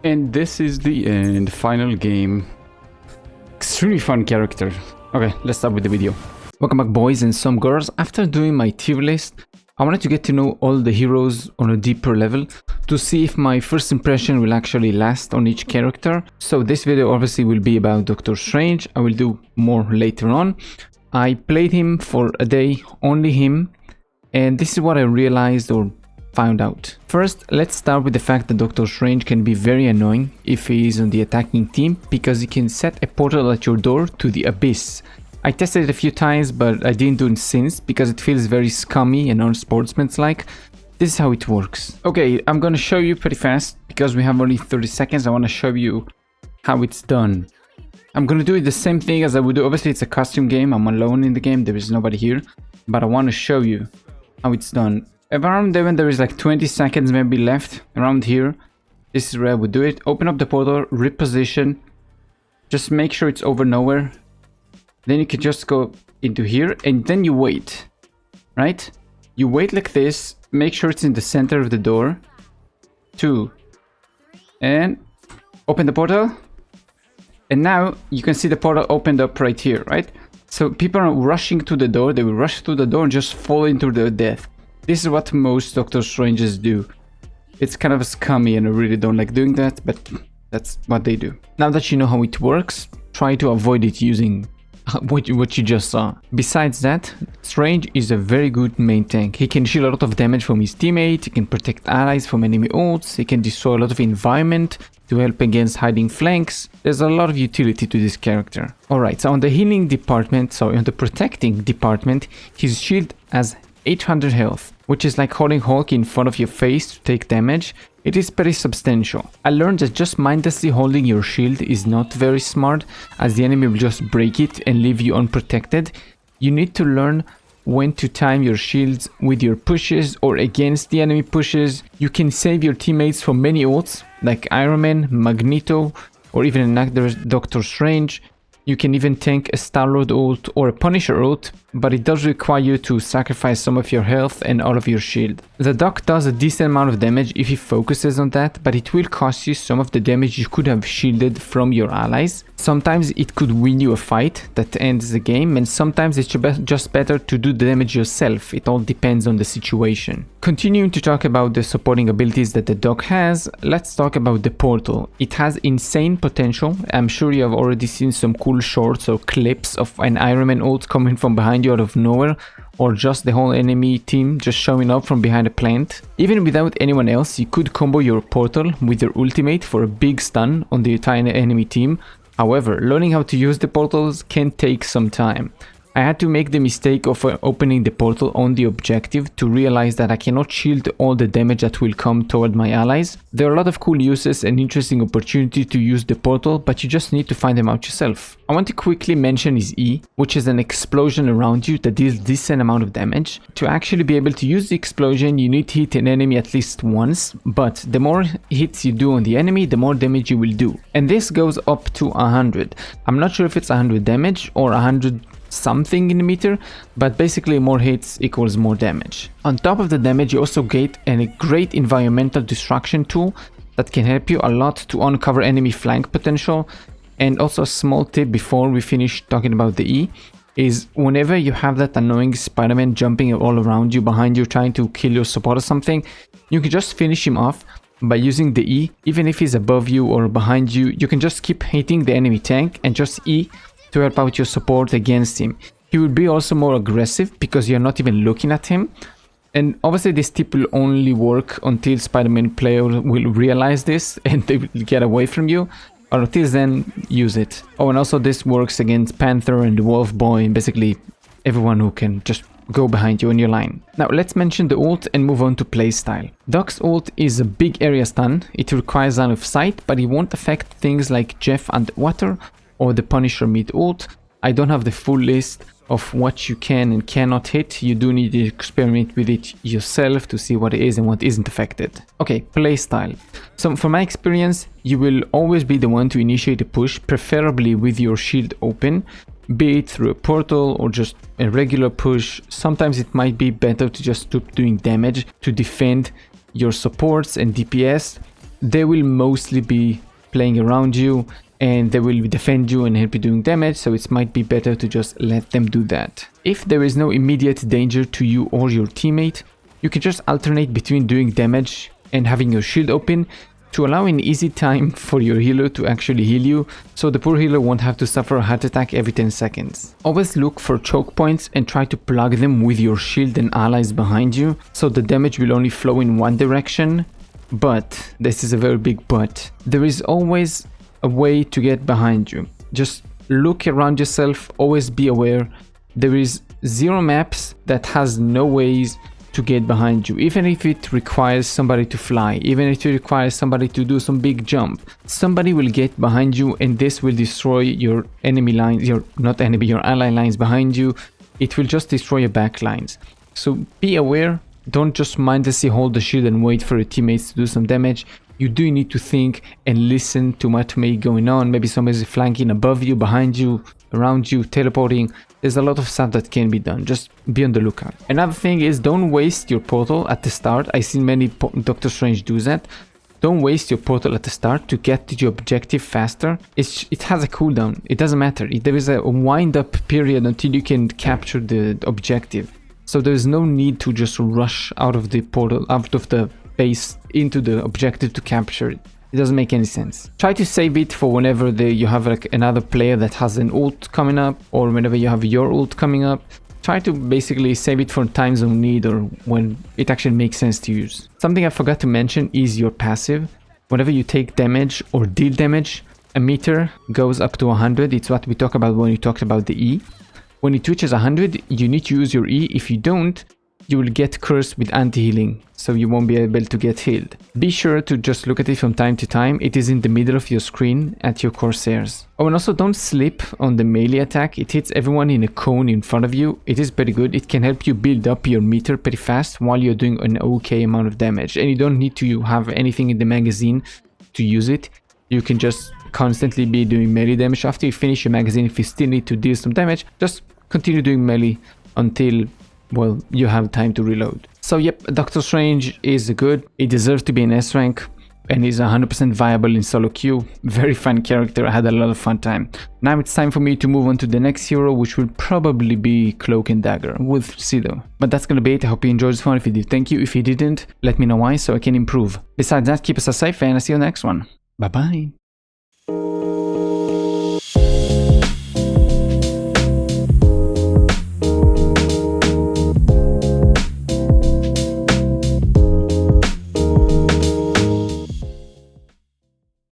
And this is the end, final game. Extremely fun character. Okay, let's start with the video. Welcome back, boys and some girls. After doing my tier list, I wanted to get to know all the heroes on a deeper level to see if my first impression will actually last on each character. So this video obviously will be about Doctor Strange. I will do more later on. I played him for a day, only him, and this is what I realized or found out. First, let's start with the fact that Doctor Strange can be very annoying if he is on the attacking team, because he can set a portal at your door to the abyss. I tested it a few times, but I didn't do it since because it feels very scummy and unsportsmanlike. This is how it works. Okay, I'm gonna show you pretty fast because we have only 30 seconds. I want to show you how it's done. I'm gonna do it the same thing as I would do. Obviously, it's a custom game. I'm alone in the game. There is nobody here, but I want to show you how it's done. Around there, when there is like 20 seconds maybe left, around here, this is where I would do it. Open up the portal, reposition, just make sure it's over nowhere. Then you can just go into here and then you wait, right? You wait like this, make sure it's in the center of the door. 2. And open the portal. And now you can see the portal opened up right here, right? So people are rushing to the door, they will rush through the door and just fall into their death. This is what most Doctor Stranges do. It's kind of scummy and I really don't like doing that, but that's what they do. Now that you know how it works, try to avoid it using what you just saw. Besides that, Strange is a very good main tank. He can deal a lot of damage from his teammate, he can protect allies from enemy ults, he can destroy a lot of environment to help against hiding flanks. There's a lot of utility to this character. Alright, so on the healing department, on the protecting department, his shield has 800 health, which is like holding Hulk in front of your face to take damage. It is pretty substantial. I learned that just mindlessly holding your shield is not very smart, as the enemy will just break it and leave you unprotected. You need to learn when to time your shields with your pushes or against the enemy pushes. You can save your teammates from many ults like Iron Man, Magneto, or even another Doctor Strange. You can even tank a Star-Lord ult or a Punisher ult, but it does require you to sacrifice some of your health and all of your shield. The Doc does a decent amount of damage if he focuses on that, but it will cost you some of the damage you could have shielded from your allies. Sometimes it could win you a fight that ends the game, and sometimes it's just better to do the damage yourself. It all depends on the situation. Continuing to talk about the supporting abilities that the Doc has, let's talk about the portal. It has insane potential. I'm sure you have already seen some cool shorts or clips of an Iron Man ult coming from behind you out of nowhere, or just the whole enemy team just showing up from behind a plant. Even without anyone else, you could combo your portal with your ultimate for a big stun on the entire enemy team. However, learning how to use the portals can take some time. I had to make the mistake of opening the portal on the objective to realize that I cannot shield all the damage that will come toward my allies. There are a lot of cool uses and interesting opportunities to use the portal, but you just need to find them out yourself. I want to quickly mention his E, which is an explosion around you that deals decent amount of damage. To actually be able to use the explosion, you need to hit an enemy at least once, but the more hits you do on the enemy, the more damage you will do. And this goes up to 100. I'm not sure if it's 100 damage or 100 something in the meter, but basically more hits equals more damage. On top of the damage, you also get a great environmental destruction tool that can help you a lot to uncover enemy flank potential. And also a small tip before we finish talking about the E is whenever you have that annoying Spider-Man jumping all around you, behind you, trying to kill your support or something, you can just finish him off by using the E. Even if he's above you or behind you, you can just keep hitting the enemy tank and just E to help out your support against him. He will be also more aggressive because you're not even looking at him. And obviously this tip will only work until Spider-Man player will realize this and they will get away from you. Or until then, use it. Oh, and also this works against Panther and the Wolf Boy and basically everyone who can just go behind you in your line. Now let's mention the ult and move on to playstyle. Doc's ult is a big area stun. It requires line of sight, but it won't affect things like Jeff Underwater or the Punisher mid ult. I don't have the full list of what you can and cannot hit. You do need to experiment with it yourself to see what it is and what isn't affected. Okay, playstyle. So from my experience, you will always be the one to initiate a push, preferably with your shield open, be it through a portal or just a regular push. Sometimes it might be better to just stop doing damage to defend your supports and DPS. they will mostly be playing around you and they will defend you and help you doing damage, so it might be better to just let them do that. If there is no immediate danger to you or your teammate, you can just alternate between doing damage and having your shield open to allow an easy time for your healer to actually heal you, so the poor healer won't have to suffer a heart attack every 10 seconds. Always look for choke points and try to plug them with your shield and allies behind you, so the damage will only flow in one direction. But, this is a very big but, there is always a way to get behind you. Just look around yourself, always be aware. There is zero maps that has no ways to get behind you, even if it requires somebody to fly, even if it requires somebody to do some big jump. Somebody will get behind you and this will destroy your enemy lines, your ally lines behind you. It will just destroy your back lines. So be aware, don't just mindlessly hold the shield and wait for your teammates to do some damage. You do need to think and listen to what may be going on. Maybe somebody's flanking above you, behind you, around you, teleporting. There's a lot of stuff that can be done. Just be on the lookout. Another thing is, don't waste your portal at the start. I've seen many Doctor Strange do that. Don't waste your portal at the start to get to your objective faster. It has a cooldown. It doesn't matter. There is a wind-up period until you can capture the objective. So there's no need to just rush out of the portal, out of the base into the objective to capture it. It doesn't make any sense. Try to save it for whenever you have like another player that has an ult coming up, or whenever you have your ult coming up. Try to basically save it for times of need or when it actually makes sense to use. Something I forgot to mention is your passive. Whenever you take damage or deal damage, a meter goes up to 100. It's what we talked about when we talked about the E. When it reaches 100, you need to use your E. If you don't, you will get cursed with anti-healing, so you won't be able to get healed. Be sure to just look at it from time to time. It is in the middle of your screen at your crosshairs. Oh, and also don't slip on the melee attack. It hits everyone in a cone in front of you. It is pretty good. It can help you build up your meter pretty fast while you're doing an okay amount of damage. And you don't need to have anything in the magazine to use it. You can just constantly be doing melee damage. After you finish your magazine, if you still need to deal some damage, just continue doing melee until, well, you have time to reload. So yep, Doctor Strange is good. He deserves to be an S rank and is 100% viable in solo queue. Very fun character. I had a lot of fun time. Now it's time for me to move on to the next hero, which will probably be Cloak and Dagger. We'll see though. But that's gonna be it. I hope you enjoyed this one. If you did, thank you. If you didn't, let me know why so I can improve. Besides that, keep us safe and I'll see you in the next one. Bye bye.